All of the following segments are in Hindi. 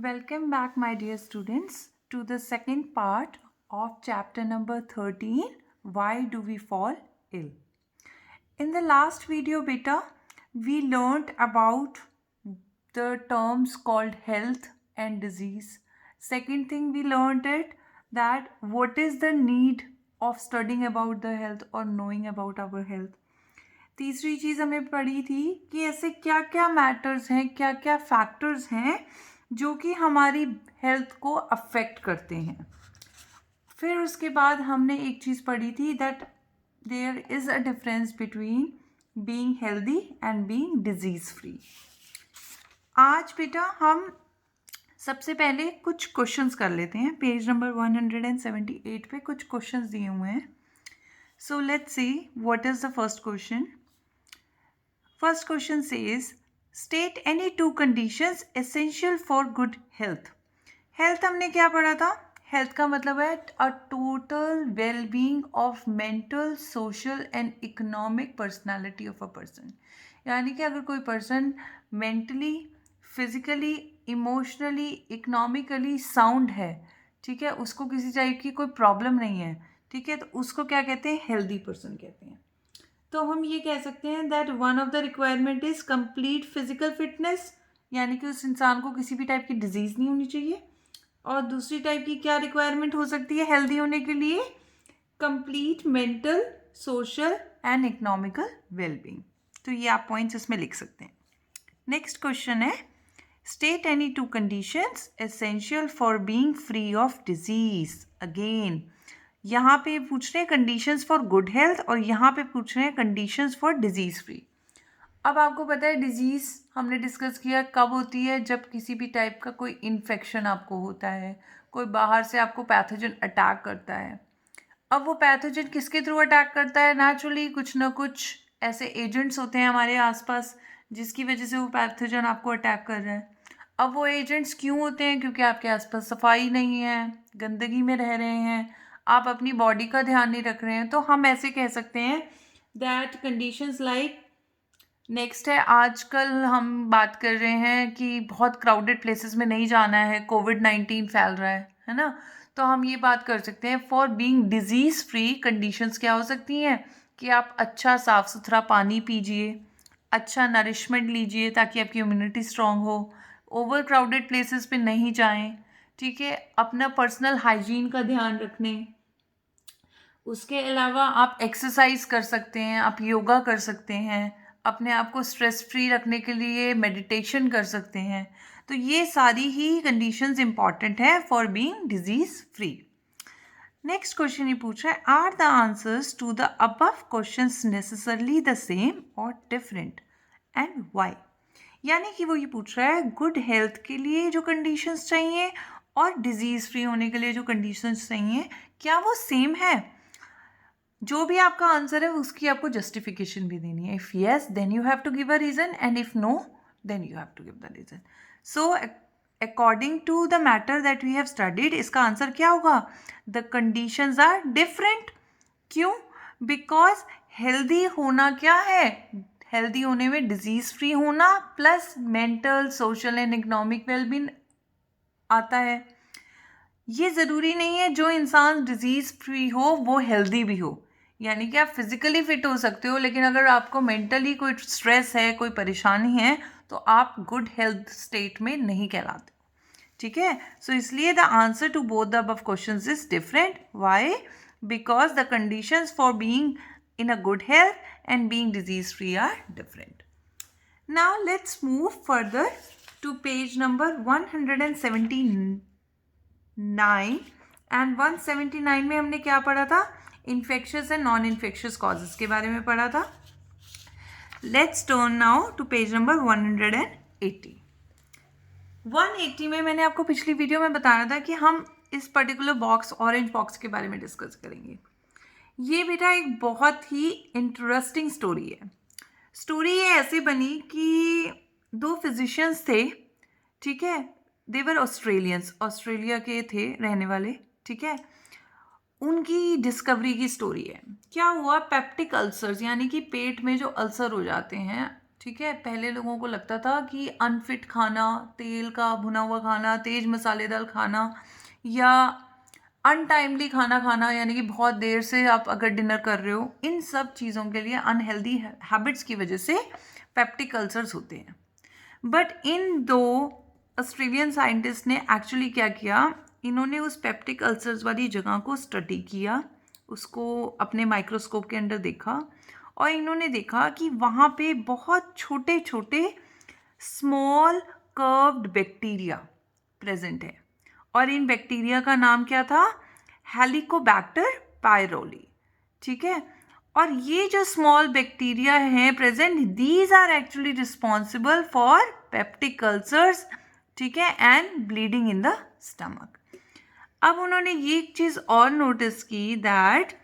Welcome back, my dear students, to the second part of chapter number 13, Why Do We Fall Ill? In the last video, beta, we learned about the terms called health and disease. Second thing we learned it that what is the need of studying about the health or knowing about our health. तीसरी चीज़ हमें पढ़ी थी कि ऐसे क्या क्या मैटर्स हैं, क्या क्या फैक्टर्स हैं जो कि हमारी हेल्थ को अफेक्ट करते हैं. फिर उसके बाद हमने एक चीज़ पढ़ी थी that there is a difference between being healthy and being disease free. आज बेटा हम सबसे पहले कुछ क्वेश्चंस कर लेते हैं. पेज नंबर 178 पे कुछ क्वेश्चंस दिए हुए हैं. So let's see what is the first question. First question says, state any two conditions essential for good health. Health हमने क्या पढ़ा था? Health का मतलब है a total well-being of mental, social and economic personality of a person. यानी कि अगर कोई person mentally, physically, emotionally, economically sound है, ठीक है, उसको किसी टाइप की कोई प्रॉब्लम नहीं है, ठीक है, तो उसको क्या कहते हैं? हेल्दी पर्सन कहते हैं. तो हम ये कह सकते हैं that one of the requirement is complete physical fitness, यानी कि उस इंसान को किसी भी टाइप की डिजीज़ नहीं होनी चाहिए. और दूसरी टाइप की क्या रिक्वायरमेंट हो सकती है हेल्दी होने के लिए? Complete mental, social and economical wellbeing. तो ये आप पॉइंट्स इसमें लिख सकते हैं. नेक्स्ट क्वेश्चन है, state any two conditions essential for being free of disease. Again यहाँ पे पूछ रहे हैं कंडीशंस फॉर गुड हेल्थ और यहाँ पे पूछ रहे हैं कंडीशंस फॉर डिजीज़ फ्री. अब आपको पता है डिजीज़ हमने डिस्कस किया कब होती है, जब किसी भी टाइप का कोई इन्फेक्शन आपको होता है, कोई बाहर से आपको पैथोजन अटैक करता है. अब वो पैथोजन किसके थ्रू अटैक करता है? नेचुरली कुछ ना कुछ ऐसे एजेंट्स होते हैं हमारे आसपास जिसकी वजह से वो पैथोजन आपको अटैक कर रहा है. अब वो एजेंट्स क्यों होते हैं? क्योंकि आपके आसपास सफाई नहीं है, गंदगी में रह रहे हैं, आप अपनी बॉडी का ध्यान नहीं रख रहे हैं. तो हम ऐसे कह सकते हैं दैट कंडीशंस लाइक. नेक्स्ट है, आजकल हम बात कर रहे हैं कि बहुत क्राउडेड प्लेसेस में नहीं जाना है, कोविड-19 फैल रहा है ना. तो हम ये बात कर सकते हैं for being disease free conditions क्या हो सकती हैं कि आप अच्छा साफ़ सुथरा पानी पीजिए, अच्छा नरिशमेंट लीजिए ताकि आपकी इम्यूनिटी स्ट्रांग हो, ओवर क्राउडेड प्लेसेस पे नहीं जाएं, ठीक है, अपना पर्सनल हाइजीन का ध्यान रखने. उसके अलावा आप एक्सरसाइज कर सकते हैं, आप योगा कर सकते हैं, अपने आप को स्ट्रेस फ्री रखने के लिए मेडिटेशन कर सकते हैं. तो ये सारी ही कंडीशंस इंपॉर्टेंट है for being disease free. Next question ये पूछ रहा है, are the answers to the above questions necessarily the same और डिफरेंट एंड व्हाई. यानी कि वो ये पूछ रहा है गुड हेल्थ के लिए जो कंडीशंस चाहिए और डिजीज़ फ्री होने के लिए जो कंडीशंस चाहिए क्या वो सेम है? जो भी आपका आंसर है उसकी आपको जस्टिफिकेशन भी देनी है. If yes then you have to give a reason and if no then you have to give the reason. So according to the matter that we have studied इसका आंसर क्या होगा? The conditions are different. क्यों? बिकॉज हेल्दी होना क्या है? हेल्दी होने में डिजीज़ फ्री होना plus mental, social and economic wellbeing आता है. ये ज़रूरी नहीं है जो इंसान डिजीज़ फ्री हो वो हेल्दी भी हो. यानी कि आप फिज़िकली फ़िट हो सकते हो लेकिन अगर आपको मेंटली कोई स्ट्रेस है, कोई परेशानी है, तो आप गुड हेल्थ स्टेट में नहीं कहलाते. ठीक है. सो इसलिए the answer to both the above questions is different. Why? Because the conditions for being in a good health and being disease free are different. Now let's move further to page number 179 and 179 में हमने क्या पढ़ा था? Infectious and non infectious causes के बारे में पढ़ा था. Let's turn now to page number 180. 180 में मैंने आपको पिछली वीडियो में बताया था कि हम इस पर्टिकुलर बॉक्स, ऑरेंज बॉक्स के बारे में डिस्कस करेंगे. ये बेटा एक बहुत ही इंटरेस्टिंग स्टोरी है. स्टोरी ये ऐसे बनी कि दो फिजिशियंस थे, ठीक है, देवर ऑस्ट्रेलियंस, ऑस्ट्रेलिया के थे रहने वाले, ठीक है. उनकी डिस्कवरी की स्टोरी है. क्या हुआ? पेप्टिक अल्सर्स यानी कि पेट में जो अल्सर हो जाते हैं, ठीक है, पहले लोगों को लगता था कि अनफिट खाना, तेल का भुना हुआ खाना, तेज मसालेदार खाना या अनटाइमली खाना खाना, यानी कि बहुत देर से आप अगर डिनर कर रहे हो, इन सब चीज़ों के लिए अनहेल्दी हैबिट्स की वजह से पेप्टिक अल्सर्स होते हैं. बट इन दो ऑस्ट्रेलियन साइंटिस्ट ने एक्चुअली क्या किया, इन्होंने उस पेप्टिक अल्सर्स वाली जगह को स्टडी किया, उसको अपने माइक्रोस्कोप के अंदर देखा और इन्होंने देखा कि वहाँ पे बहुत छोटे छोटे स्मॉल कर्व्ड बैक्टीरिया प्रेजेंट है और इन बैक्टीरिया का नाम क्या था, हेलिकोबैक्टर पायरोली. ठीक है, और ये जो स्मॉल बैक्टीरिया हैं present, these are actually responsible for peptic ulcers. ठीक है, and bleeding in the stomach. अब उन्होंने ये एक चीज़ और नोटिस की दैट,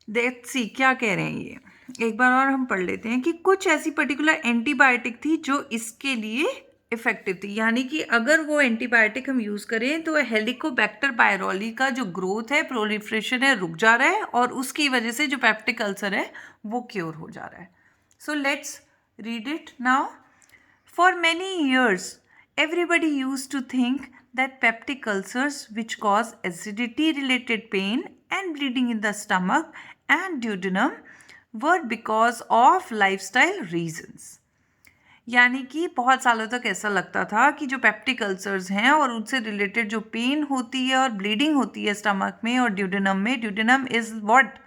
लेट्स सी क्या कह रहे हैं ये, एक बार और हम पढ़ लेते हैं कि कुछ ऐसी पर्टिकुलर एंटीबायोटिक थी जो इसके लिए इफेक्टिव थी, यानी कि अगर वो एंटीबायोटिक हम यूज़ करें तो हेलिकोबैक्टर पायरोली का जो ग्रोथ है, प्रोलिफरेशन है, रुक जा रहा है और उसकी वजह से जो पेप्टिक अल्सर है वो क्योर हो जा रहा है. So let's read it now. For many years everybody used to think that peptic ulcers, which cause acidity related pain and bleeding in the stomach and duodenum, were because of lifestyle reasons. यानी कि बहुत सालों तक ऐसा लगता था कि जो पेप्टिक अल्सर्स हैं और उनसे रिलेटेड जो पेन होती है और ब्लीडिंग होती है स्टमक में और ड्यूडेनम में, ड्यूडेनम इज व्हाट,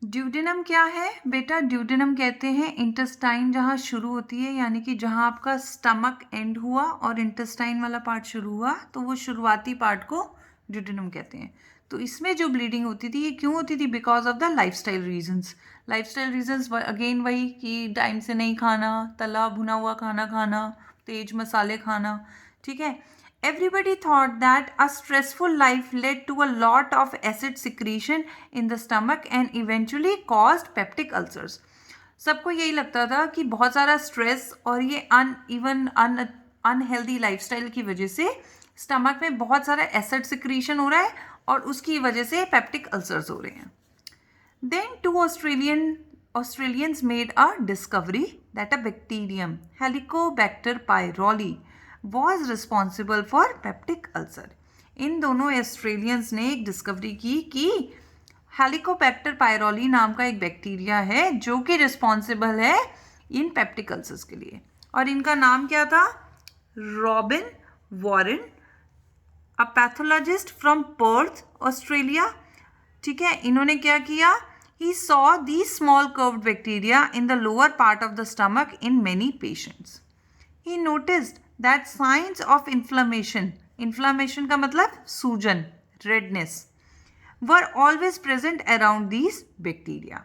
ड्यूडेनम क्या है बेटा, ड्यूडेनम कहते हैं इंटेस्टाइन जहाँ शुरू होती है, यानी कि जहाँ आपका स्टमक एंड हुआ और इंटेस्टाइन वाला पार्ट शुरू हुआ, तो वो शुरुआती पार्ट को ड्यूडेनम कहते हैं. तो इसमें जो ब्लीडिंग होती थी ये क्यों होती थी, because of the lifestyle reasons. Lifestyle reasons again वही कि टाइम से नहीं खाना, तला भुना हुआ खाना खाना, तेज मसाले खाना. ठीक है, everybody thought that a stressful life led to a lot of acid secretion in the stomach and eventually caused peptic ulcers. सबको यही लगता था कि बहुत सारा स्ट्रेस और ये अनहेल्दी लाइफस्टाइल की वजह से स्टमक में बहुत सारा एसिड सिक्रीशन हो रहा है और उसकी वजह से पेप्टिक अल्सर्स हो रहे हैं. Then two Australians made a discovery that a bacterium, Helicobacter pylori, was responsible for peptic ulcer. इन दोनों ऑस्ट्रेलियंस ने एक डिस्कवरी की कि हेलिकोबैक्टर पायरोली नाम का एक बैक्टीरिया है जो कि रिस्पॉन्सिबल है इन पेप्टिक अल्सर्स के लिए. और इनका नाम क्या था, robin Warren, a pathologist from Perth Australia. ठीक है, इन्होंने क्या किया, he saw these small curved bacteria in the lower part of the stomach in many patients. He noticed that signs of inflammation का मतलब सूजन, redness, were always present around these bacteria.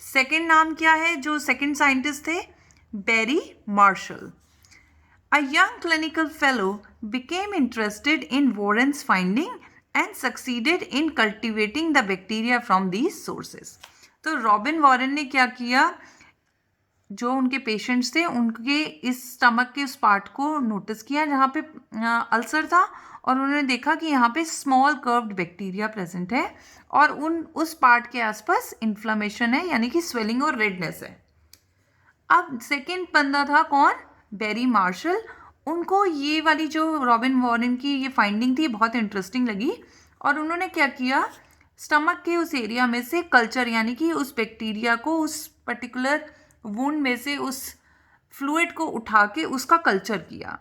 Second नाम क्या है, जो सेकेंड साइंटिस्ट थे, Barry Marshall. A young clinical fellow became interested in Warren's finding and succeeded in cultivating the bacteria from these sources. तो रॉबिन वॉरेन ने क्या किया, जो उनके पेशेंट्स थे उनके इस स्टमक के उस पार्ट को नोटिस किया जहाँ पे अल्सर था और उन्होंने देखा कि यहाँ पे स्मॉल कर्व्ड बैक्टीरिया प्रेजेंट है और उस पार्ट के आसपास इन्फ्लामेशन है, यानी कि स्वेलिंग और रेडनेस है. अब सेकेंड बंदा था कौन, बेरी मार्शल. उनको ये वाली जो रॉबिन वॉरेन की ये फाइंडिंग थी बहुत इंटरेस्टिंग लगी और उन्होंने क्या किया, स्टमक के उस एरिया में से कल्चर, यानी कि उस बैक्टीरिया को उस पर्टिकुलर वुंड में से उस फ्लूइड को उठा के उसका कल्चर किया.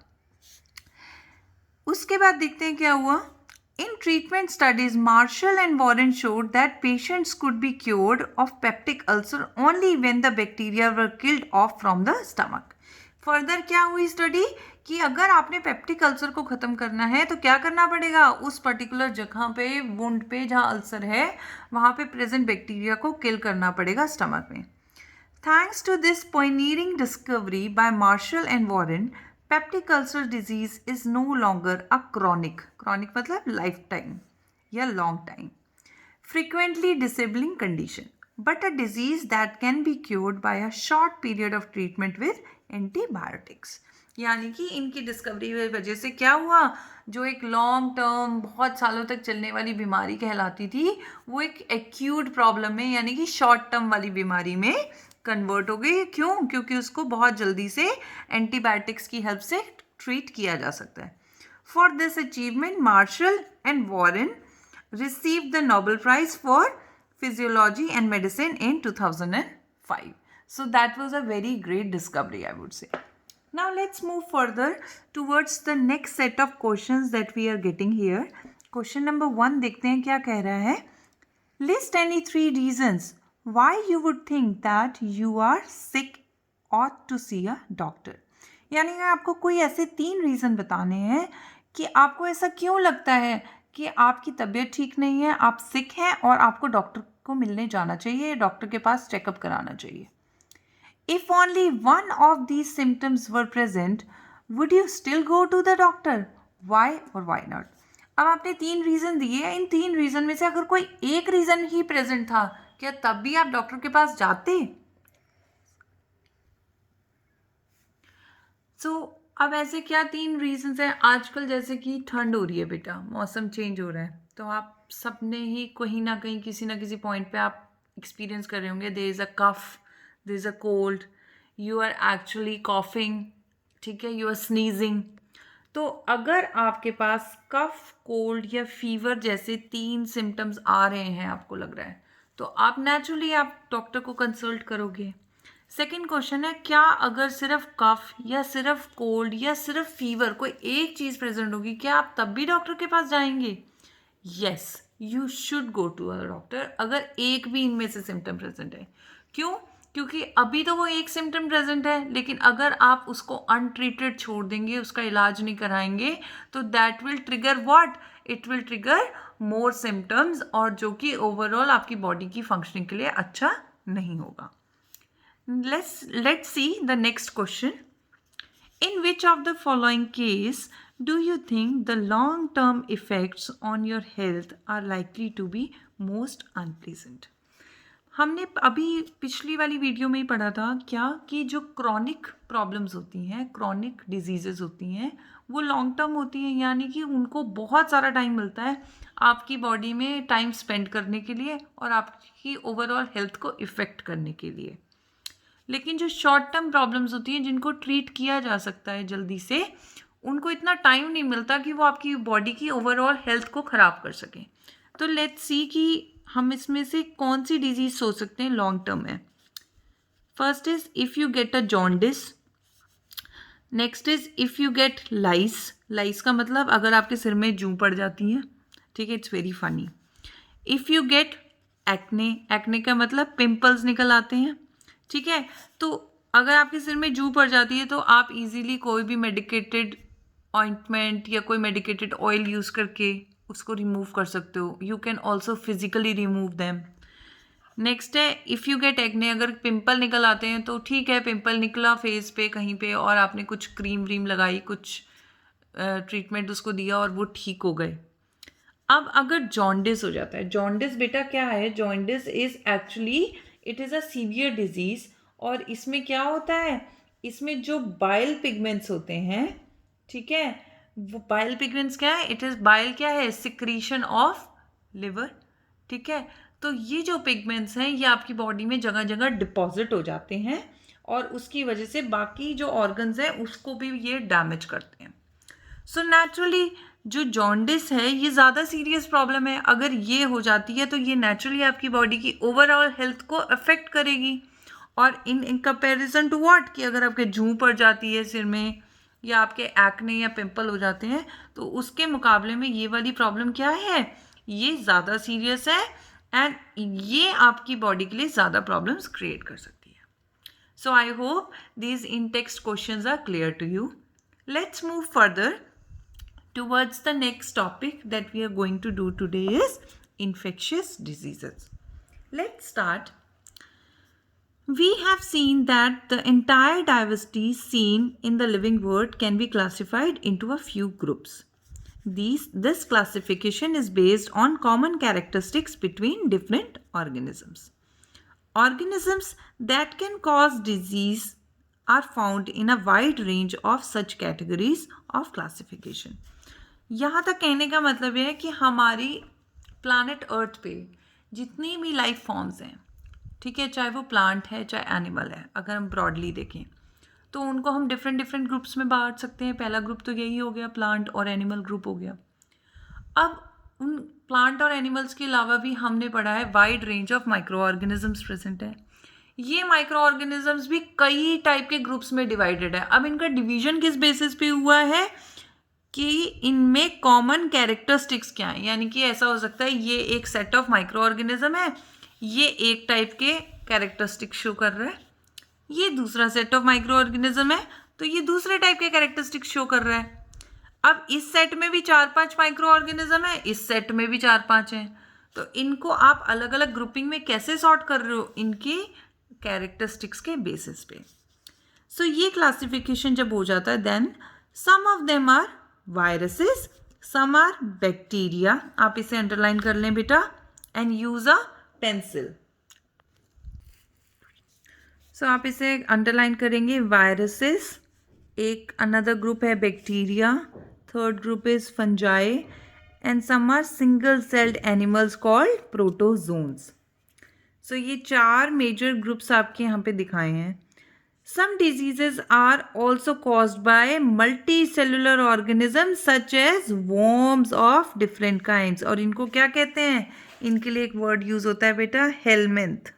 उसके बाद देखते हैं क्या हुआ. In treatment studies, Marshall and Warren showed that patients could be cured of peptic ulcer only when the bacteria were killed off from the stomach. Further क्या हुई स्टडी कि अगर आपने पेप्टिक अल्सर को ख़त्म करना है तो क्या करना पड़ेगा, उस पर्टिकुलर जगह पे, वुंड पे जहाँ अल्सर है वहाँ पे प्रेजेंट बैक्टीरिया को किल करना पड़ेगा स्टमक में. Thanks to this pioneering discovery by Marshall and Warren, peptic ulcer disease is no longer a chronic मतलब lifetime या long time, frequently disabling condition, but a disease that can be cured by a short period of treatment with antibiotics. यानी कि इनकी डिस्कवरी की वजह से क्या हुआ, जो एक लॉन्ग टर्म बहुत सालों तक चलने वाली बीमारी कहलाती थी वो एक एक्यूट प्रॉब्लम में यानी कि शॉर्ट टर्म वाली बीमारी में कन्वर्ट हो गई। क्यों? क्योंकि उसको बहुत जल्दी से एंटीबायोटिक्स की हेल्प से ट्रीट किया जा सकता है। For this achievement martial and Warren received the Nobel Prize for Physiology and Medicine in 2005. So that was a very great discovery, I would say. Now let's move further towards the next set of questions that we are getting here. Question number 1 देखते हैं क्या कह रहा है. List any 3 reasons why you would think that you are sick ought to see a doctor. यानी कि आपको कोई ऐसे 3 रीज़न बताने हैं कि आपको ऐसा क्यों लगता है कि आपकी तबीयत ठीक नहीं है, आप सिक हैं और आपको डॉक्टर को मिलने जाना चाहिए, डॉक्टर के पास चेकअप कराना चाहिए. If only one of these symptoms were present, would you still go to the doctor? Why or why not? अब आपने 3 रीज़न दिए, इन 3 रीज़न में से अगर कोई एक रीज़न ही प्रेजेंट था, क्या तब भी आप डॉक्टर के पास जाते? अब ऐसे क्या 3 रीजंस हैं. आजकल जैसे कि ठंड हो रही है बेटा, मौसम चेंज हो रहा है, तो आप सबने ही कहीं ना कहीं किसी ना किसी पॉइंट पे आप एक्सपीरियंस कर रहे होंगे, there is a cough, there is a cold, you are actually coughing, ठीक है, यू आर स्नीजिंग. तो अगर आपके पास कफ, कोल्ड या फीवर जैसे 3 सिम्टम्स आ रहे हैं, आपको लग रहा है, तो आप नेचुरली आप डॉक्टर को कंसल्ट करोगे. सेकेंड क्वेश्चन है, क्या अगर सिर्फ कफ या सिर्फ कोल्ड या सिर्फ फीवर कोई एक चीज़ प्रेजेंट होगी, क्या आप तब भी डॉक्टर के पास जाएंगे? Yes, you should go to a doctor अगर एक भी इनमें से सिम्टम प्रेजेंट है. क्यों? क्योंकि अभी तो वो एक सिम्टम प्रेजेंट है, लेकिन अगर आप उसको अनट्रीटेड छोड़ देंगे, उसका इलाज नहीं कराएंगे, तो that will trigger what? It will trigger more symptoms, और जो कि ओवरऑल आपकी बॉडी की फंक्शनिंग के लिए अच्छा नहीं होगा. Let's see the next question. In which of the following case do you think the long-term effects on your health are likely to be most unpleasant? हमने अभी पिछली वाली वीडियो में ही पढ़ा था क्या कि जो क्रॉनिक प्रॉब्लम्स होती हैं, क्रॉनिक डिजीजेस होती हैं, वो लॉन्ग टर्म होती हैं, यानी कि उनको बहुत सारा टाइम मिलता है आपकी बॉडी में टाइम स्पेंड करने के लिए और आपकी ओवरऑल हेल्थ को इफ़ेक्ट करने के लिए. लेकिन जो शॉर्ट टर्म प्रॉब्लम्स होती हैं जिनको ट्रीट किया जा सकता है जल्दी से, उनको इतना टाइम नहीं मिलता कि वो आपकी बॉडी की ओवरऑल हेल्थ को ख़राब कर सकें. तो लेट्स सी कि हम इसमें से कौन सी डिजीज़ सोच सकते हैं लॉन्ग टर्म में. First is if you get a jaundice. Next is if you get lice. Lice का मतलब अगर आपके सिर में जूं पड़ जाती है, ठीक है, it's very funny. If you gate acne. Acne का मतलब पिंपल्स निकल आते हैं, ठीक है. तो अगर आपके सिर में जूं पड़ जाती है तो आप इजीली कोई भी मेडिकेटेड ऑइंटमेंट या कोई मेडिकेटेड ऑयल यूज़ करके उसको रिमूव कर सकते हो. You can also physically remove them. Next है इफ़ यू गेट एक्ने. अगर पिंपल निकल आते हैं तो ठीक है, पिंपल निकला फेस पे कहीं पे और आपने कुछ क्रीम व्रीम लगाई, कुछ ट्रीटमेंट उसको दिया और वो ठीक हो गए. अब अगर जॉन्डिस हो जाता है, जॉन्डिस बेटा क्या है? Jaundice is actually it is a severe disease. और इसमें क्या होता है, इसमें जो बाइल पिगमेंट्स होते हैं, ठीक है, वो बाइल पिगमेंट्स क्या है? इट इज़ बाइल क्या है? सिक्रीशन ऑफ लिवर, ठीक है. तो ये जो पिगमेंट्स हैं ये आपकी बॉडी में जगह जगह डिपॉजिट हो जाते हैं और उसकी वजह से बाकी जो ऑर्गन्स हैं उसको भी ये डैमेज करते हैं. सो नेचुरली जो जॉन्डिस है ये ज़्यादा सीरियस प्रॉब्लम है. अगर ये हो जाती है तो ये नेचुरली आपकी बॉडी की ओवरऑल हेल्थ को अफेक्ट करेगी. और इन कंपैरिजन टू व्हाट, कि अगर आपके जूं पड़ जाती है सिर में या आपके एक्ने या पिंपल हो जाते हैं, तो उसके मुकाबले में ये वाली प्रॉब्लम क्या है, ये ज़्यादा सीरियस है एंड ये आपकी बॉडी के लिए ज़्यादा प्रॉब्लम्स क्रिएट कर सकती है. So I hope these in text questions are clear to you. Let's move further towards the next topic that we are going to do today is infectious diseases. Let's start. We have seen that the entire diversity seen in the living world can be classified into a few groups. This classification is based on common characteristics between different organisms. Organisms that can cause disease are found in a wide range of such categories of classification. यहाँ तक कहने का मतलब यह है कि हमारी प्लानट अर्थ पे जितनी भी लाइफ फॉर्म्स हैं, ठीक है, चाहे वो प्लांट है चाहे एनिमल है, अगर हम ब्रॉडली देखें तो उनको हम डिफरेंट डिफरेंट ग्रुप्स में बांट सकते हैं. पहला ग्रुप तो यही हो गया, प्लांट और एनिमल ग्रुप हो गया. अब उन प्लांट और एनिमल्स के अलावा भी हमने पढ़ा है wide range of micro organisms present है. ये माइक्रो ऑर्गेनिजम्स भी कई टाइप के ग्रुप्स में डिवाइडेड है. अब इनका डिवीजन किस बेसिस पे हुआ है कि इनमें कॉमन कैरेक्टरिस्टिक्स क्या है. यानी कि ऐसा हो सकता है ये एक सेट ऑफ माइक्रो ऑर्गेनिज्म है, ये एक टाइप के कैरेक्टरिस्टिक्स शो कर रहा है, ये दूसरा सेट ऑफ माइक्रो ऑर्गेनिज्म है तो ये दूसरे टाइप के कैरेक्टरिस्टिक्स शो कर रहा है. अब इस सेट में भी 4-5 माइक्रो ऑर्गेनिज्म है, इस सेट में भी 4-5 हैं, तो इनको आप अलग अलग ग्रुपिंग में कैसे सॉर्ट कर रहे हो, इनके कैरेक्टरिस्टिक्स के बेसिस पे. सो ये क्लासिफिकेशन जब हो जाता है, then some of them are viruses, some are bacteria. आप इसे अंडरलाइन कर लें बेटा and use a pencil. So आप इसे अंडरलाइन करेंगे. वायरसेस, एक अनदर ग्रुप है bacteria, third group is fungi and some are single celled animals called protozoans. So ये 4 मेजर ग्रुप्स आपके यहाँ पे दिखाए हैं. Some diseases are also caused by multi cellular organism such as worms of different kinds. और इनको क्या कहते हैं, इनके लिए एक वर्ड यूज होता है बेटा, हेलमिंथ.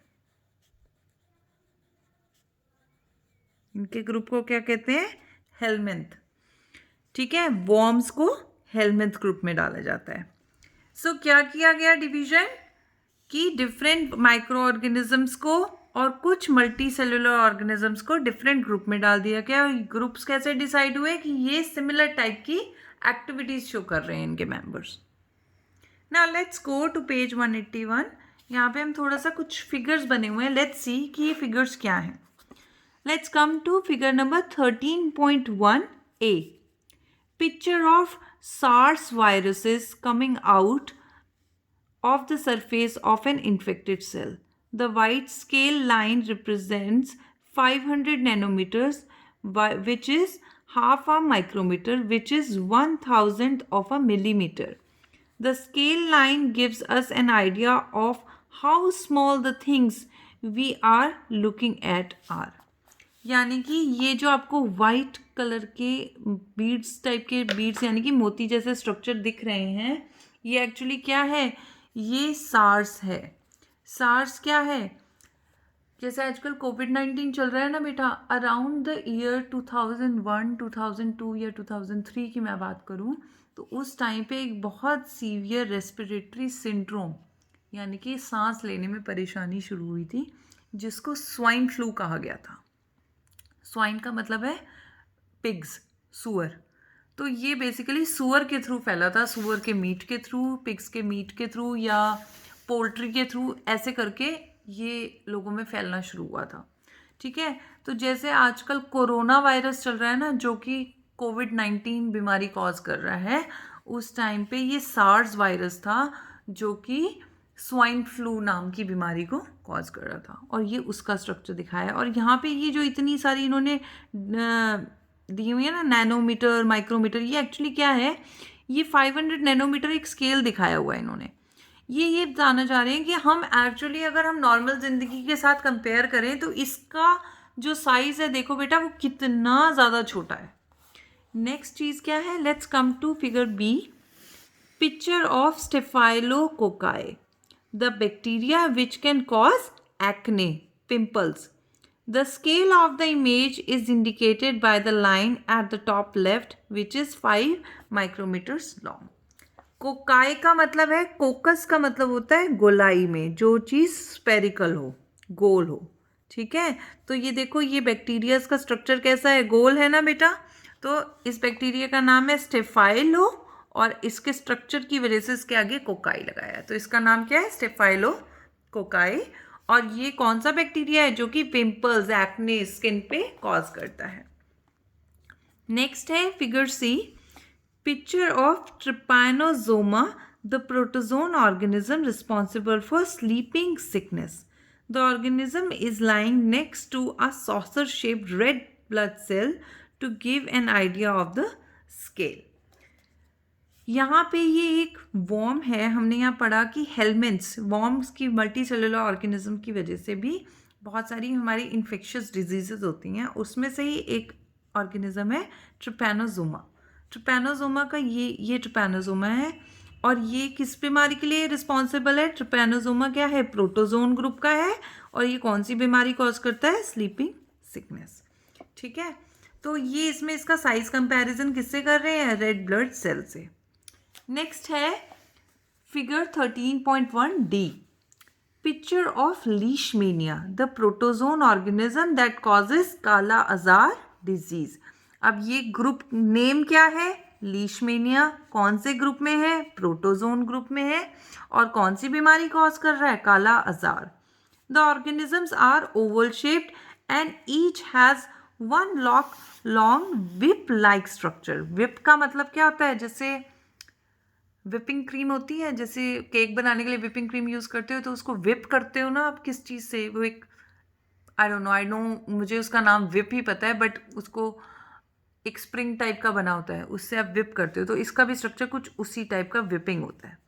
इनके ग्रुप को क्या कहते हैं, हेलमिंथ. ठीक है, वॉर्म्स को हेलमिंथ ग्रुप में डाला जाता है. सो क्या किया गया डिवीजन कि डिफरेंट माइक्रो ऑर्गेनिजम्स को और कुछ मल्टी सेलुलर ऑर्गेनिजम्स को डिफरेंट ग्रुप में डाल दिया गया. ग्रुप्स कैसे डिसाइड हुए कि ये सिमिलर टाइप की एक्टिविटीज शो कर रहे हैं इनके members. Now let's go to page 181. यहाँ पे हम थोड़ा सा कुछ फिगर्स बने हुए हैं, लेट्स सी कि ये फिगर्स क्या हैं. Let's come to figure number 13.1a. Picture of SARS viruses coming out of the surface of an infected cell. The white scale line represents 500 nanometers, which is half a micrometer, which is 1,000th of a millimeter. The scale line gives us an idea of how small the things we are looking at are. यानी कि ये जो आपको वाइट कलर के बीड्स टाइप के बीड्स यानी कि मोती जैसे स्ट्रक्चर दिख रहे हैं, ये एक्चुअली क्या है, ये सार्स है. सार्स क्या है, जैसे आजकल कोविड-19 चल रहा है ना बेटा, अराउंड द ईयर 2001, 2002 या 2003 की मैं बात करूं तो उस टाइम पे एक बहुत सीवियर रेस्पिरेटरी सिंड्रोम यानी कि सांस लेने में परेशानी शुरू हुई थी, जिसको स्वाइन फ्लू कहा गया था. स्वाइन का मतलब है पिग्स, सुअर. तो ये बेसिकली सुअर के थ्रू फैला था, सुअर के मीट के थ्रू, पिग्स के मीट के थ्रू या पोल्ट्री के थ्रू, ऐसे करके ये लोगों में फैलना शुरू हुआ था. ठीक है, तो जैसे आजकल कोरोना वायरस चल रहा है ना, जो कि कोविड-19 बीमारी कॉज कर रहा है, उस टाइम पे ये सार्स वायरस था जो कि स्वाइन फ्लू नाम की बीमारी को कॉज कर रहा था. और ये उसका स्ट्रक्चर दिखाया है. और यहाँ पे ये जो इतनी सारी इन्होंने दी हुई है ना, नैनोमीटर, माइक्रोमीटर, ये एक्चुअली क्या है, ये 500 नैनोमीटर एक स्केल दिखाया हुआ है इन्होंने. ये बताना चाह रहे हैं कि हम एक्चुअली अगर हम नॉर्मल ज़िंदगी के साथ कंपेयर करें तो इसका जो साइज़ है, देखो बेटा, वो कितना ज़्यादा छोटा है. नेक्स्ट चीज़ क्या है, let's come to figure B. Picture of staphylococci, the bacteria which can cause acne, pimples. The scale of the image is indicated by the line at the top left, which is 5 micrometers long. Cocci का मतलब है, कोकस का मतलब होता है गोलाई में, जो चीज़ स्पेरिकल हो, गोल हो. ठीक है, तो ये देखो, ये बैक्टीरिया का स्ट्रक्चर कैसा है, गोल है ना बेटा. तो इस बैक्टीरिया का नाम है स्टेफाइलो और इसके स्ट्रक्चर की वजह से इसके आगे कोकाई लगाया है, तो इसका नाम क्या है, स्टेफाइलो कोकाई. और ये कौन सा बैक्टीरिया है जो कि पिंपल्स, एक्ने, स्किन पे कॉज करता है. नेक्स्ट है figure C. Picture of trypanosoma, the protozoan organism responsible for sleeping sickness. The organism is lying next to a saucer-shaped red blood cell to give an idea of the scale. यहाँ पे ये एक वॉर्म है, हमने यहाँ पढ़ा कि हेलमिंथ्स वॉर्म्स की मल्टी सेलुलर ऑर्गेनिज्म की वजह से भी बहुत सारी हमारी इन्फेक्शियस डिजीजेस होती हैं. उसमें से ही एक ऑर्गेनिज्म है ट्रिपैनोसोमा. ट्रिपैनोसोमा का ये ट्रिपैनोसोमा है और ये किस बीमारी के लिए रिस्पॉन्सिबल है? ट्रिपैनोसोमा क्या है? प्रोटोजोन ग्रुप का है और ये कौन सी बीमारी कॉज करता है? Sleeping sickness. ठीक है, तो ये इसमें इसका साइज कंपैरिजन किससे कर रहे हैं? रेड ब्लड सेल से. नेक्स्ट है figure 13.1D. Picture of Leishmania, the protozoan organism that causes काला अजार डिजीज. अब ये ग्रुप नेम क्या है? लीशमेनिया. कौन से ग्रुप में है? प्रोटोजोन ग्रुप में है. और कौन सी बीमारी कॉज कर रहा है? Kala Azar. The organisms are oval shaped and each has one long whip like structure. Whip का मतलब क्या होता है? जैसे विपिंग क्रीम होती है, जैसे केक बनाने के लिए विपिंग क्रीम यूज़ करते हो तो उसको विप करते हो ना आप किस चीज़ से? वो एक आई नो मुझे उसका नाम विप ही पता है, बट उसको एक स्प्रिंग टाइप का बना होता है, उससे आप विप करते हो. तो इसका भी स्ट्रक्चर कुछ उसी टाइप का विपिंग होता है.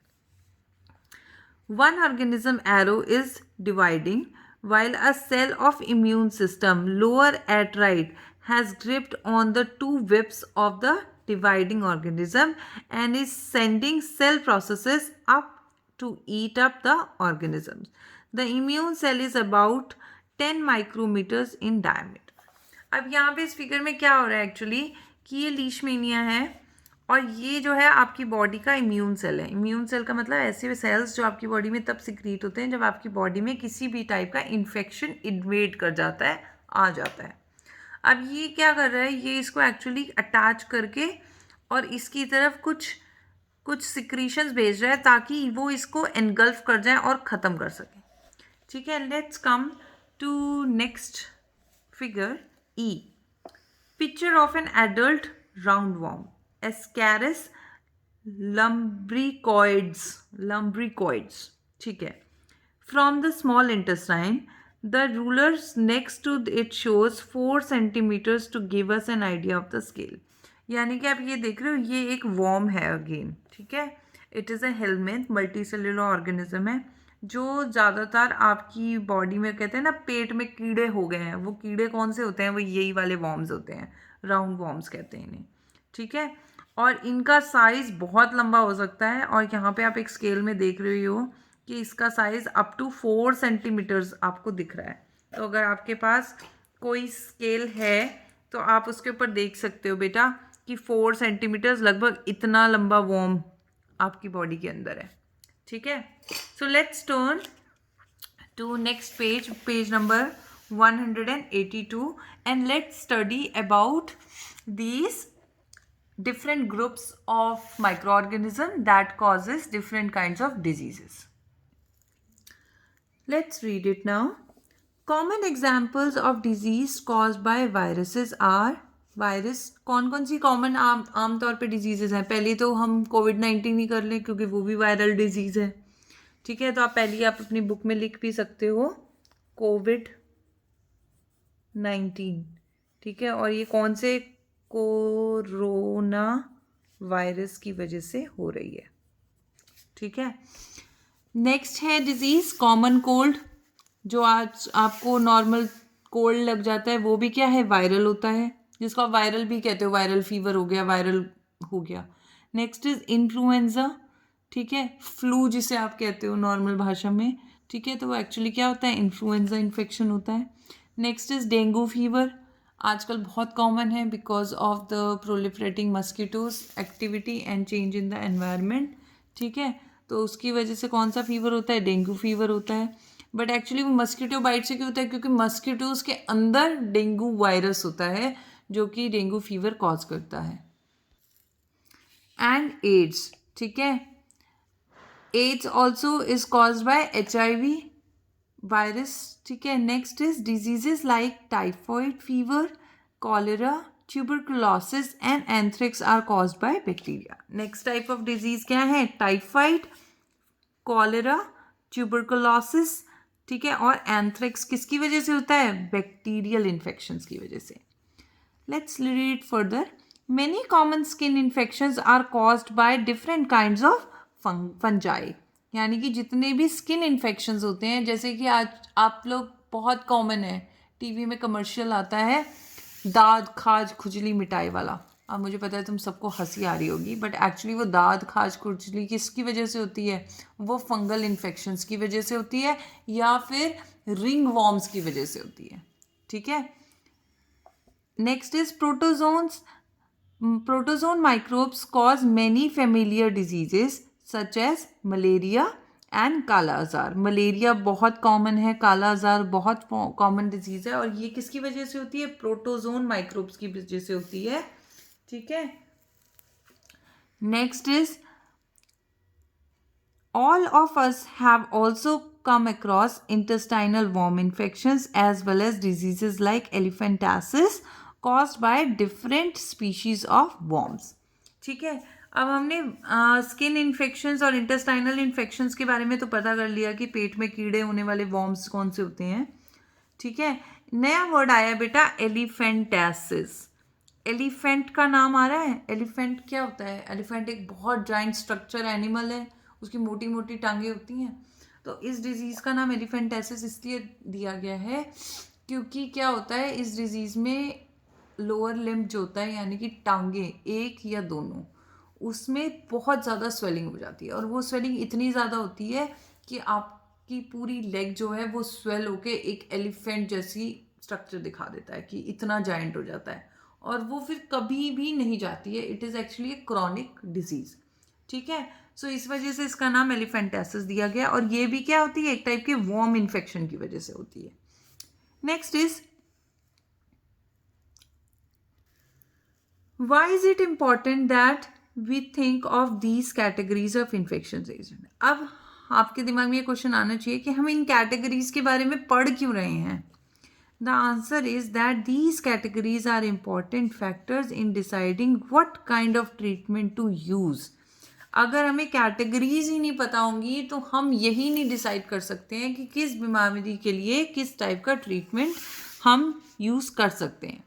One organism arrow is dividing while a cell of immune system lower at right has gripped on the two whips of the dividing organism and is sending cell processes up to eat up the organisms. The immune cell is about 10 micrometers in diameter. अब यहाँ पे इस फिगर में क्या हो रहा है एक्चुअली कि ये लीशमेनिया है और ये जो है आपकी बॉडी का इम्यून सेल है. इम्यून सेल का मतलब ऐसे सेल्स जो आपकी बॉडी में तब सिक्रीट होते हैं जब आपकी बॉडी में किसी भी टाइप का इन्फेक्शन इन्वेड कर जाता है, आ जाता है. अब ये क्या कर रहा है? ये इसको एक्चुअली अटैच करके और इसकी तरफ कुछ सिक्रीशंस भेज रहा है ताकि वो इसको एनगल्फ कर जाए और ख़त्म कर सके. ठीक है, let's come to next figure E. Picture of an adult roundworm, Ascaris lumbricoides. ठीक है. From the small intestine, the rulers next to it shows 4 centimeters to give us an idea of the scale. यानी कि आप ये देख रहे हो, ये एक वॉर्म है अगेन. ठीक है, it is a helminth multicellular organism है जो ज़्यादातर आपकी बॉडी में कहते हैं ना पेट में कीड़े हो गए हैं. वो कीड़े कौन से होते हैं? वो यही वाले वॉर्म्स होते हैं, राउंड वॉर्म्स कहते हैं इन्हें. ठीक है, और इनका साइज़ बहुत लंबा हो सकता है और यहाँ पे आप एक स्केल में देख रहे हो कि इसका साइज़ अप टू 4 सेंटीमीटर्स आपको दिख रहा है. तो अगर आपके पास कोई स्केल है तो आप उसके ऊपर देख सकते हो बेटा कि 4 सेंटीमीटर्स लगभग इतना लंबा वॉर्म आपकी बॉडी के अंदर है. ठीक है, so let's turn to next page, page number 182, and let's study about these different groups of microorganisms that causes different kinds of diseases. Let's read it now. Common examples of disease caused by viruses are virus. कौन कौन सी कॉमन आमतौर पे डिजीज़ेज हैं? पहले तो हम कोविड-19 ही कर लें क्योंकि वो भी वायरल डिजीज़ है. ठीक है, तो आप पहले आप अपनी बुक में लिख भी सकते हो कोविड-19. ठीक है, और ये कौन से कोरोना वायरस की वजह से हो रही है. ठीक है, नेक्स्ट है डिजीज़ कॉमन कोल्ड. जो आज आपको नॉर्मल कोल्ड लग जाता है वो भी क्या है? वायरल होता है, जिसको आप वायरल भी कहते हो. वायरल फीवर हो गया, वायरल हो गया. Next is influenza. ठीक है, फ्लू जिसे आप कहते हो नॉर्मल भाषा में. ठीक है, तो वो एक्चुअली क्या होता है? इन्फ्लुएंजा इन्फेक्शन होता है. Next is dengue fever. आजकल बहुत कॉमन है because of the proliferating mosquitoes activity and change in the environment. ठीक है, तो उसकी वजह से कौन सा फीवर होता है? डेंगू फीवर होता है. बट एक्चुअली वो मस्कीटो बाइट से क्यों होता है? क्योंकि मस्कीटोज के अंदर डेंगू वायरस होता है जो कि डेंगू फीवर कॉज करता है. And AIDS. ठीक है, AIDS also is caused by HIV virus. ठीक है, next is diseases like typhoid fever, cholera, tuberculosis and anthrax are caused by bacteria. Next type of disease क्या है? Typhoid, cholera, tuberculosis. ठीक है, और एंथ्रेक्स किसकी वजह से होता है? बैक्टीरियल इन्फेक्शंस की वजह से. Let's read further. Many common skin infections are caused by different kinds of fungi. यानी कि जितने भी स्किन इन्फेक्शंस होते हैं, जैसे कि आज आप लोग बहुत कॉमन है, टीवी में कमर्शियल आता है दाद खाज खुजली मिटाई वाला. अब मुझे पता है तुम सबको हंसी आ रही होगी, बट एक्चुअली वो दाद खाज खुजली किसकी वजह से होती है? वो फंगल इन्फेक्शंस की वजह से होती है या फिर रिंग वॉर्म्स की वजह से होती है. ठीक है. Next is protozoans. Protozoan microbes cause many familiar diseases such as malaria and काला आजार. मलेरिया बहुत कॉमन है, काला आजार बहुत कॉमन डिजीज है, और ये किसकी वजह से होती है? प्रोटोजोन माइक्रोब्स की वजह से होती है. ठीक है. Next is all of us have also come across intestinal worm infections as well as diseases like elephantiasis caused by different species of worms. ठीक है. अब हमने स्किन इन्फेक्शंस और इंटेस्टाइनल इन्फेक्शंस के बारे में तो पता कर लिया कि पेट में कीड़े होने वाले वॉर्म्स कौन से होते हैं. ठीक है. नया वर्ड आया बेटा, एलिफेंटासिस. एलिफेंट का नाम आ रहा है. एलिफेंट क्या होता है? एलिफेंट एक बहुत जाइंट स्ट्रक्चर एनिमल है, उसकी मोटी मोटी टांगे होती हैं. तो इस डिजीज़ का नाम एलिफेंटासिस इसलिए दिया गया है क्योंकि क्या होता है इस डिजीज़ में, लोअर लिम्ब जो होता है यानी कि टांगे, एक या दोनों, उसमें बहुत ज़्यादा स्वेलिंग हो जाती है, और वो स्वेलिंग इतनी ज़्यादा होती है कि आपकी पूरी लेग जो है वो स्वेल होके एक एलिफेंट जैसी स्ट्रक्चर दिखा देता है कि इतना जाइंट हो जाता है, और वो फिर कभी भी नहीं जाती है. It is actually a chronic disease. ठीक है. सो इस वजह से इसका नाम एलिफेंटासिस दिया गया, और ये भी क्या होती है? एक टाइप के वॉर्म इन्फेक्शन की वजह से होती है. Next is why is it important that we think of these categories of infections agent? अब आपके दिमाग में ये क्वेश्चन आना चाहिए कि हम इन कैटेगरीज के बारे में पढ़ क्यों रहे हैं. The answer is that these categories are important factors in deciding what kind of treatment to use. अगर हमें कैटेगरीज ही नहीं पता होंगी तो हम यही नहीं डिसाइड कर सकते हैं कि किस बीमारी के लिए किस टाइप का ट्रीटमेंट हम यूज़ कर सकते हैं.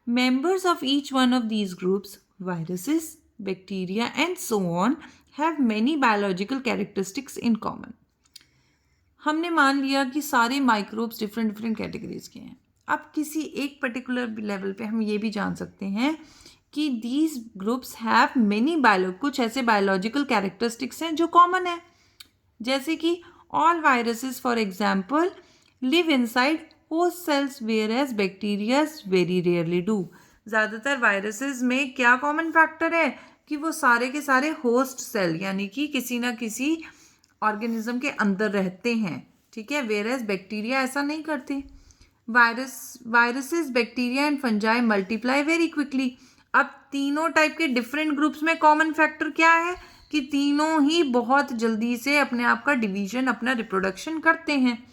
Members of each one of these groups, viruses, bacteria and so on, have many biological characteristics in common. हमने मान लिया कि सारे माइक्रोब्स डिफरेंट कैटेगरीज के हैं. अब किसी एक पर्टिकुलर लेवल पे हम ये भी जान सकते हैं कि दीज ग्रुप्स हैव मेनी कुछ ऐसे बायोलॉजिकल कैरेक्टरिस्टिक्स हैं जो कॉमन है. जैसे कि all viruses for example live inside host cells whereas bacteria very rarely do. ज़्यादातर वायरसेस में क्या कॉमन फैक्टर है कि वो सारे के सारे होस्ट सेल यानी कि किसी ना किसी ऑर्गेनिज्म के अंदर रहते हैं. ठीक है. whereas बैक्टीरिया ऐसा नहीं करते. Viruses, bacteria and fungi multiply very quickly. अब तीनों टाइप के डिफरेंट ग्रुप्स में कॉमन फैक्टर क्या है कि तीनों ही बहुत जल्दी से अपने आप का डिवीजन, अपना रिप्रोडक्शन करते हैं.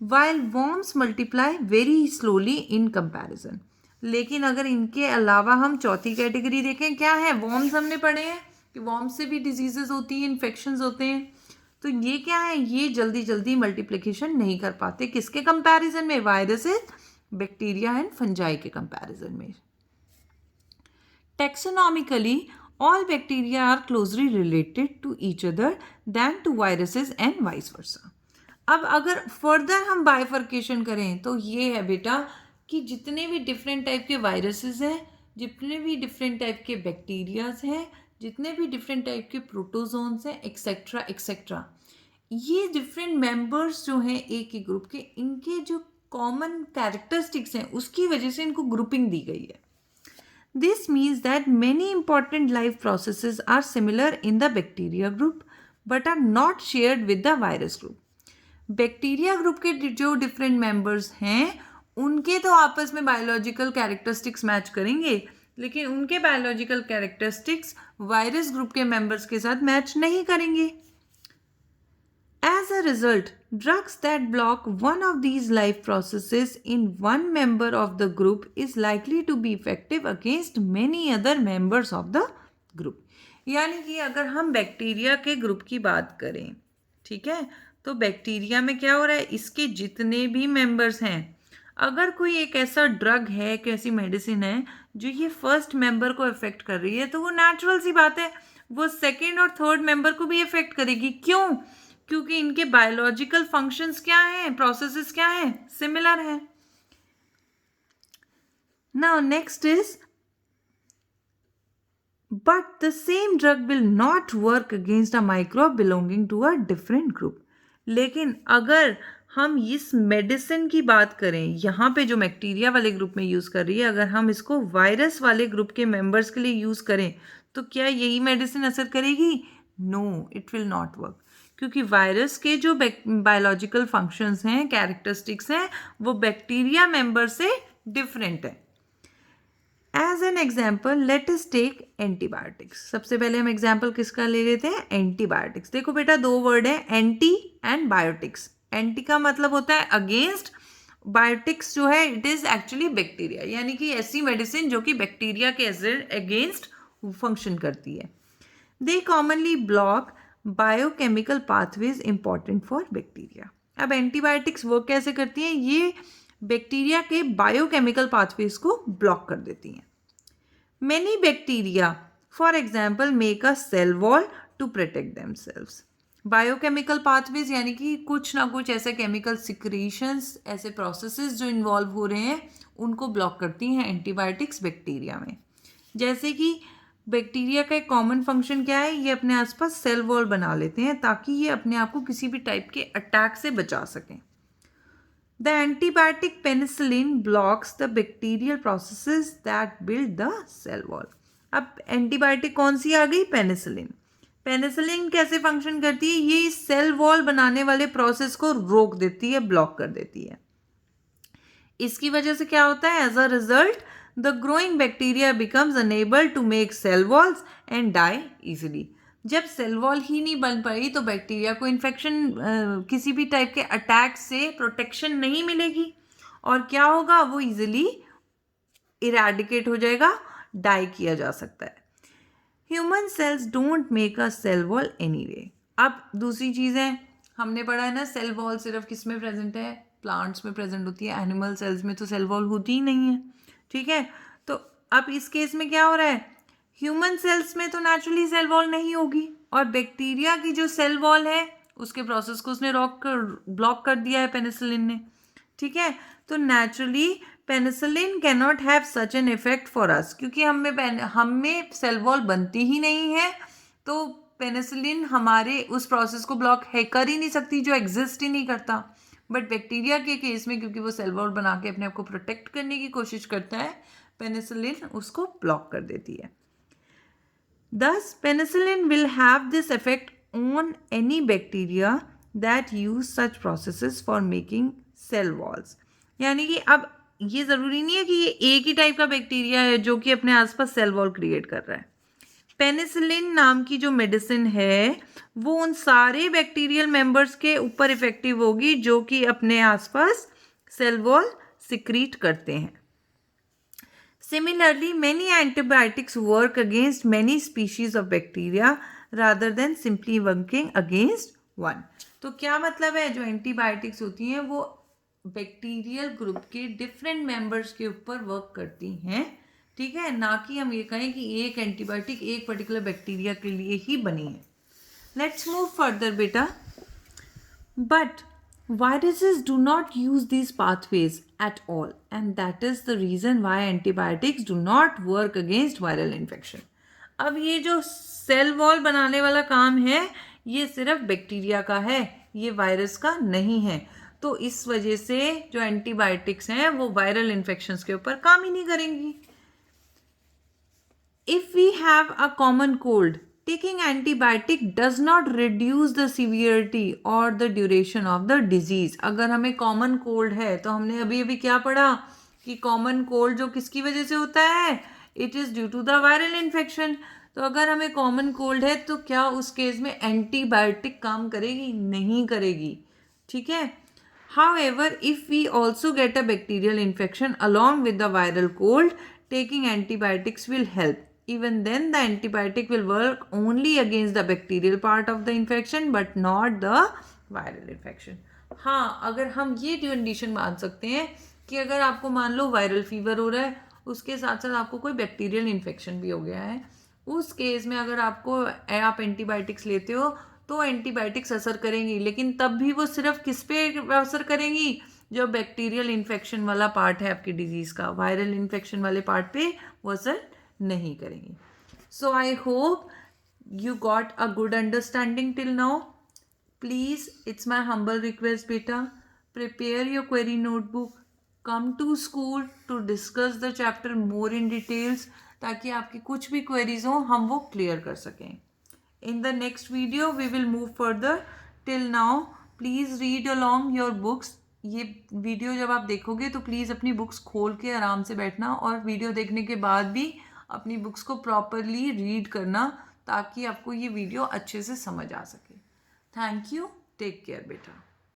while worms multiply very slowly in comparison. लेकिन अगर इनके अलावा हम चौथी कैटेगरी देखें, क्या है? worms हमने पढ़े हैं कि worms से भी डिजीजेस होती हैं, इन्फेक्शंस होते हैं. तो ये क्या है? ये जल्दी जल्दी मल्टीप्लिकेशन नहीं कर पाते. किसके कंपैरिजन में? वायरसेस, बैक्टीरिया एंड फंजाई के कंपैरिजन में. Taxonomically, all bacteria are closely related to each other than to viruses and vice versa. अब अगर फर्दर हम बाइफर्केशन करें तो ये है बेटा कि जितने भी डिफरेंट टाइप के वायरसेस हैं, जितने भी डिफरेंट टाइप के बैक्टीरियाज हैं, जितने भी डिफरेंट टाइप के प्रोटोजोन्स हैं, एक्सेट्रा एक्सेट्रा, ये डिफरेंट मेंबर्स जो हैं एक ही ग्रुप के, इनके जो कॉमन कैरेक्टरिस्टिक्स हैं उसकी वजह से इनको ग्रुपिंग दी गई है. This means that many important life processes are similar in the bacteria group but are not shared with the virus group. Bacteria group के जो डिफरेंट मेंबर्स हैं उनके तो आपस में बायोलॉजिकल कैरेक्टरिस्टिक्स मैच करेंगे, लेकिन उनके बायोलॉजिकल कैरेक्टरिस्टिक्स वायरस ग्रुप के मेंबर्स के साथ मैच नहीं करेंगे. As a result, drugs that block one of these life processes in one member of the group is likely to be effective against many other members of the group. यानी कि अगर हम बैक्टीरिया के ग्रुप की बात करें, ठीक है, तो बैक्टीरिया में क्या हो रहा है? इसके जितने भी मेंबर्स हैं, अगर कोई एक ऐसा ड्रग है, एक ऐसी मेडिसिन है जो ये फर्स्ट मेंबर को इफेक्ट कर रही है, तो वो नेचुरल सी बात है वो सेकेंड और थर्ड मेंबर को भी इफेक्ट करेगी। क्यों? क्योंकि इनके बायोलॉजिकल फंक्शंस क्या हैं, प्रोसेसेस क्या हैं, सिमिलर हैं। Now next is, but the same drug will not work against a microbe belonging to a different group. लेकिन अगर हम इस मेडिसिन की बात करें, यहाँ पे जो बैक्टीरिया वाले ग्रुप में यूज़ कर रही है, अगर हम इसको वायरस वाले ग्रुप के मेंबर्स के लिए यूज़ करें तो क्या यही मेडिसिन असर करेगी? No, it will not work, क्योंकि वायरस के जो बायोलॉजिकल फंक्शंस हैं, कैरेक्टरिस्टिक्स हैं, वो बैक्टीरिया मेंबर से डिफरेंट है। As an example let us take antibiotics. सबसे पहले हम एग्जाम्पल किसका ले लेते हैं? एंटीबायोटिक्स। देखो बेटा, दो वर्ड है, एंटी एंड बायोटिक्स। एंटी का मतलब होता है अगेंस्ट, बायोटिक्स जो है इट इज एक्चुअली बैक्टीरिया, यानी कि ऐसी मेडिसिन जो कि बैक्टीरिया के अगेंस्ट फंक्शन करती है। They commonly block biochemical pathways important for bacteria. अब एंटीबायोटिक्स वर्क कैसे करती हैं? ये बैक्टीरिया के बायोकेमिकल पाथवेज को ब्लॉक कर देती हैं। Many bacteria for example make a cell wall to protect themselves. Biochemical pathways यानी कि कुछ ना कुछ ऐसे केमिकल सिक्रीशंस, ऐसे प्रोसेसेस जो इन्वॉल्व हो रहे हैं, उनको ब्लॉक करती हैं एंटीबायोटिक्स बैक्टीरिया में। जैसे कि बैक्टीरिया का एक कॉमन फंक्शन क्या है? ये अपने आसपास सेल वॉल बना लेते हैं ताकि ये अपने आप को किसी भी टाइप के अटैक से बचा सकें। The antibiotic penicillin blocks the bacterial processes that build the cell wall. अब एंटीबायोटिक कौन सी आ गई? पेनिसिलिन। पेनिसिलिन कैसे फंक्शन करती है? ये इस सेल वॉल बनाने वाले प्रोसेस को रोक देती है, ब्लॉक कर देती है। इसकी वजह से क्या होता है? As a result the growing bacteria becomes unable to make cell walls and die easily. जब सेल वॉल ही नहीं बन पाई तो बैक्टीरिया को इन्फेक्शन, किसी भी टाइप के अटैक से प्रोटेक्शन नहीं मिलेगी, और क्या होगा? वो इजीली इरेडिकेट हो जाएगा, डाई किया जा सकता है। Human cells don't make a cell wall anyway. अब दूसरी चीज़ें हमने पढ़ा है ना, सेल वॉल सिर्फ किस में प्रेजेंट है? प्लांट्स में प्रेजेंट होती है, एनिमल सेल्स में तो सेल वॉल होती ही नहीं है। ठीक है, तो अब इस केस में क्या हो रहा है? ह्यूमन सेल्स में तो नेचुरली सेल वॉल नहीं होगी, और बैक्टीरिया की जो सेल वॉल है उसके प्रोसेस को उसने ब्लॉक कर दिया है पेनिसिलिन ने। ठीक है, तो naturally penicillin can not have such an effect for us, क्योंकि हमें सेल वॉल बनती ही नहीं है, तो पेनिसिलिन हमारे उस प्रोसेस को ब्लॉक कर ही नहीं सकती, जो एग्जिस्ट ही नहीं करता। बट बैक्टीरिया के केस में क्योंकि वो सेल वॉल बना के अपने आप को प्रोटेक्ट करने की कोशिश करता है, पेनिसिलिन उसको ब्लॉक कर देती है। Thus, penicillin will have this effect on any bacteria that use such processes for making cell walls. यानी कि अब ये ज़रूरी नहीं है कि ये एक ही टाइप का बैक्टीरिया है जो कि अपने आसपास सेल वॉल क्रिएट कर रहा है। पेनिसिलिन नाम की जो मेडिसिन है वो उन सारे बैक्टीरियल मेंबर्स के ऊपर इफेक्टिव होगी जो कि अपने आसपास सेल वॉल सिक्रीट करते हैं। Similarly, many antibiotics work against many species of bacteria rather than simply working against one. तो क्या मतलब है? जो एंटीबायोटिक्स होती हैं वो बैक्टीरियल ग्रुप के डिफरेंट मेंबर्स के ऊपर वर्क करती हैं, ठीक है, ना कि हम ये कहें कि एक एंटीबायोटिक एक पर्टिकुलर बैक्टीरिया के लिए ही बनी है। लेट्स मूव फर्दर बेटा। But viruses do not use these pathways at all, and that is the reason why antibiotics do not work against viral infection. अब ये जो सेल वॉल बनाने वाला काम है ये सिर्फ बैक्टीरिया का है, ये वायरस का नहीं है, तो इस वजह से जो एंटीबायोटिक्स हैं वो वायरल इन्फेक्शंस के ऊपर काम ही नहीं करेंगी। If we have a common cold, taking antibiotic does not reduce the severity or the duration of the disease. अगर हमें common cold है तो हमने अभी अभी क्या पढ़ा कि common cold जो किसकी वजह से होता है? It is due to the viral infection. तो अगर हमें common cold है तो क्या उस केस में एंटीबायोटिक काम करेगी? नहीं करेगी, ठीक है। However, if we also get a bacterial infection along with the viral cold, taking antibiotics will help. Even then the antibiotic will work only against the bacterial part of the infection but not the viral infection. हाँ, अगर हम ये कंडीशन मान सकते हैं कि अगर आपको मान लो वायरल फीवर हो रहा है, उसके साथ साथ आपको कोई बैक्टीरियल इन्फेक्शन भी हो गया है, उस केस में अगर आप एंटीबायोटिक्स लेते हो तो एंटीबायोटिक्स असर करेंगी, लेकिन तब भी वो सिर्फ किस पे असर करेंगी, जो बैक्टीरियल इन्फेक्शन वाला पार्ट है आपकी डिजीज़ का, वायरल इन्फेक्शन वाले पार्ट पे वो असर नहीं करेंगी. So I hope you got a good understanding till now. Please, it's my humble request, beta, prepare your query notebook, come to school to discuss the chapter more in details, ताकि आपकी कुछ भी queries हो हम वो clear कर सकें. In the next video we will move further. Till now please read along your books. ये वीडियो जब आप देखोगे तो प्लीज़ अपनी बुक्स खोल के आराम से बैठना, और वीडियो देखने के बाद भी अपनी बुक्स को प्रॉपरली रीड करना, ताकि आपको ये वीडियो अच्छे से समझ आ सके. Thank you. टेक केयर बेटा.